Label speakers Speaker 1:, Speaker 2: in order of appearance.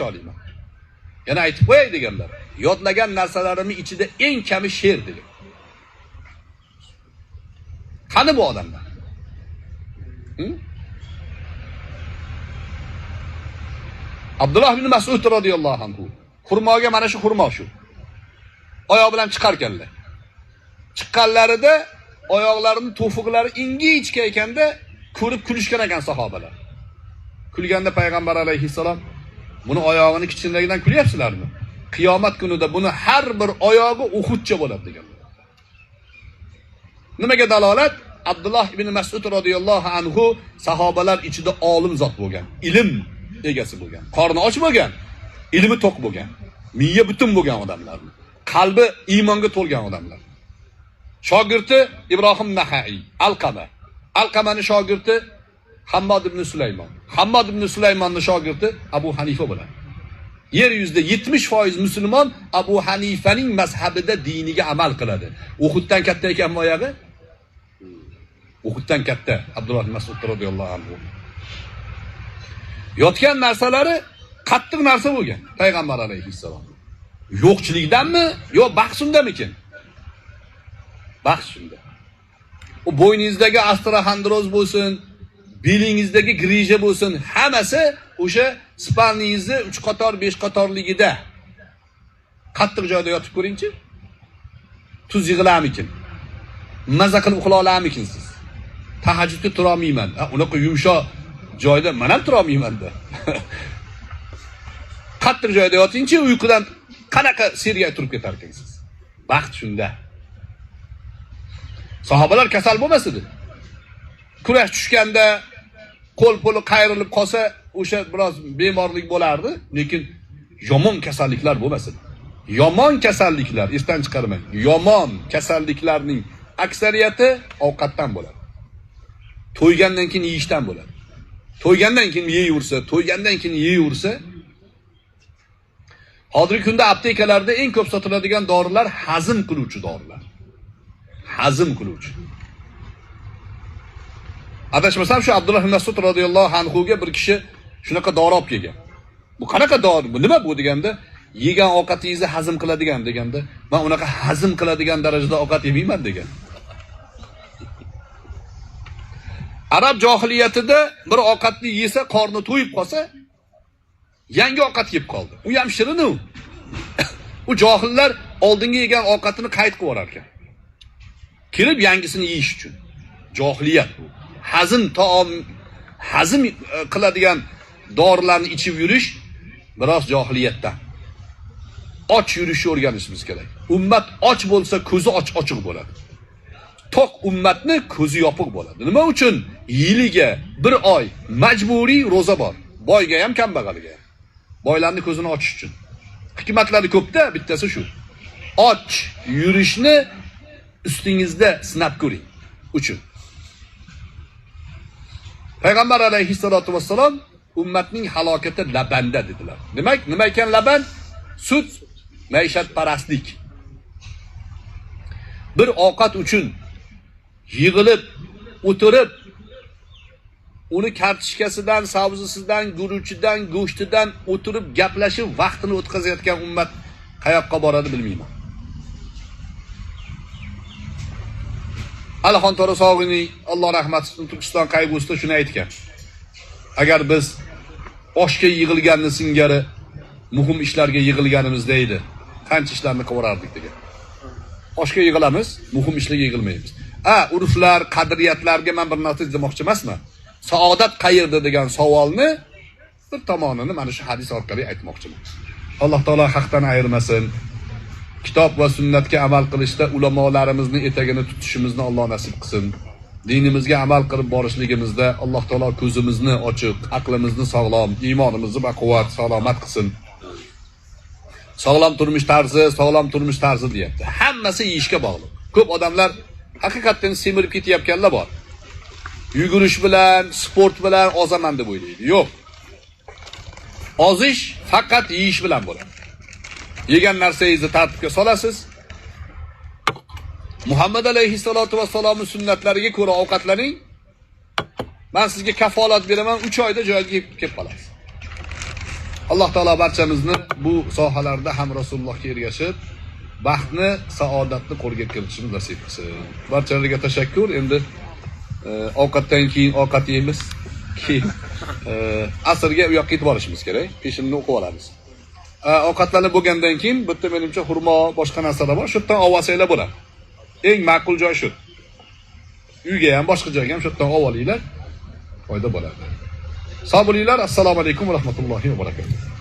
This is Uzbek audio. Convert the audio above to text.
Speaker 1: Oliman. Yana aytib qo'yay deganlar. Yodlagan narsalarimni ichida eng kami she'r degan. Qani bu odamlar? Abdullah ibn Mas'ud radhiyallohu anhu. Xurmoga mana shu xurmo shu. Oyoq bilan chiqarganlar. Chiqqanlarida oyoqlarining to'fiqlari ingichka ekanda ko'rib kulishgan ekan sahobalar. Kulganda payg'ambar alayhissalom buni oyog'ini kichkinligidan kulyapsizlarmi? Qiyomat kunida buni har bir oyog'i Uhudcha bo'ladi deganlar. Nimaga dalolat? Abdullah ibn Mas'ud radhiyallohu anhu sahobalar ichida olim zot bo'lgan, ilm egasi bo'lgan, qorni och bo'lgan, ilmi to'q bo'lgan, miya butun bo'lgan odamlar, qalbi iymonga to'lgan odamlar. Shogirdi Ibrohim Nahai, Alqamani shogirdi Hammod ibn Sulaymon. Hammod ibn Sulaymonni shogirdi Abu Hanifa bo'ladi. Yer yuzida 70% musulmon Abu Hanifaning mazhabida diniga amal qiladi. Uhuddan katta ekanmi oyog'i? Uhuddan katta Abdulloh ibn Mas'ud radhiyallohu anhu. Yotgan narsalari qattiq narsa bo'lgan payg'ambar alayhissalom. Yo'qchilikdanmi, yo baxshundamikin? Baxshunda. O bo'yningizdagi astroxandroz bo'lsin, belingizdagi grija bo'lsin, hammasi o'sha spalningizni 3 qator, 5 qatorligida. Qattiq joyda yotib ko'ringchi. Tuz yig'ilamikin. Maza qilib uxla olamikin siz. Tahajjudga tura olmayman. Unaqa yumshoq joyda men ham tura olmayman-da. Qattiq joyda yotingchi, uyqudan qanaqa sergay turib ketar ekansiz. Baxt shunda. Sahobalar kasal bo'lmasdi. Kurash tushganda qo'l-qo'li qayrilib qolsa, o'sha biroz bemorlik bo'lardi, lekin yomon kasalliklar bo'lmasdi. Yomon kasalliklar esdan chiqarmang. Yomon kasalliklarning aksariyati ovqatdan bo'ladi. To'ygandan keyin yeyishdan bo'ladi. To'ygandan keyin yeyaversa, to'ygandan keyin yeyaversa, hozirgi kunda aptekalarda eng ko'p sotiladigan dorilar hazm qiluvchi dorilar. Hazm qiluvchi. Adashmasam shu Abdulloh ibn Mas'ud radhiyallohu anhu ga bir kishi shunaqa dori olib kelgan. Bu qanaqa dori? Bu nima bu deganda, yegan ovqatingizni hazm qiladigan deganda, men unaqa hazm qiladigan darajada ovqat yemayman degan. Arab johiliyatida bir ovqatni yesa, qorni to'yib qolsa, yangi ovqat yeb qoldi. U ham shirin u. U johillar oldingi yegan ovqatini qayd qilib orar ekan. Kelib yangisini yeyish uchun. Johiliyat bu. Hazm qiladigan dorilarni ichib yurish biroz johiliyatdan. Och yurishni o'rganishimiz kerak. Ummat och bo'lsa, ko'zi ochiq bo'ladi. To'q ummatni ko'zi yopiq bo'ladi. Nima uchun? Yiliga 1 oy majburiy roza bor. Boyga ham, kambag'alga ham. Boylarning ko'zini ochish uchun. Hikmatlari ko'pda, bittasi shu. Och yurishni ustingizda sinab ko'ring uchun. Payg'ambar alayhissalatu vassalom ummatning halokati labanda dedilar. Demak, nima ekan laban? Sut, maishat parastlik. Bir ovqat uchun yig'ilib, o'tirib, uni kartishkasidan, sabzisidan, guruchidan, go'shtidan o'tirib gaplashib vaqtini o'tkazayotgan ummat qayoqqa boradi bilmayman. Alixon To'rasog'ini Alloh rahmat qilsin, Turkiston qayg'usida shuni aytgan. Agar biz oshga yig'ilganni singari muhim ishlarga yig'ilganimizda edi, qancha ishlarni qilardik degan. Oshga yig'ilamiz, muhim ishlarga yig'ilmaymiz. Urflar, qadriyatlarga men bir narsa demoqchi emasman. Saodat qayerda degan savolni bir tomonini mana shu hadis orqali aytmoqchiman. Alloh taolo haqdan ayirmasin. Kitob va sunnatga amal qilishda ulamolarimizni etagini tutishimizni Alloh nasib qilsin. Dinimizga amal qilib borishligimizda Alloh taolo ko'zimizni ochiq, aqlimizni sog'lom, iymonimizni baquvvat, salomat qilsin. Sog'lom turmush tarzi deyapti. Hammasi yeyishga bog'liq. Ko'p odamlar haqiqatan semirib ketayotganlar bor. Yugurish bilan, sport bilan ozaman deb o'ylaydi. Yo'q. Ozish faqat yeyish bilan bo'ladi. Yegan narsangizni tartibga solasiz. Muhammad alayhissalatu vassalomning sunnatlariga ko'ra ovqatlaning. Men sizga kafolat beraman, 3 oyda joyiga kelib qolasiz. Alloh taolo barchamizni bu sohalarda ham Rasulullohga ergashib, baxtni, saodatni qo'lga kiritishni nasib qilsin. Barchalarga tashakkur. Endi ovqatdan keyin ovqat yeymiz. Keyin asrga u yoqqa yetib borishimiz kerak. Peshinni o'qib olamiz. Ovqatlanib bo'lgandan keyin bu yerda menimcha xurmo, boshqa narsalar bor. Shu yerdan olsanglar bo'ladi. Eng ma'qul joy shu. Uyga ham, boshqa joyga ham shu yerdan olinglar. Foyda bo'ladi. Sog' bo'linglar. Assalomu alaykum va rahmatullohi va barakatuh.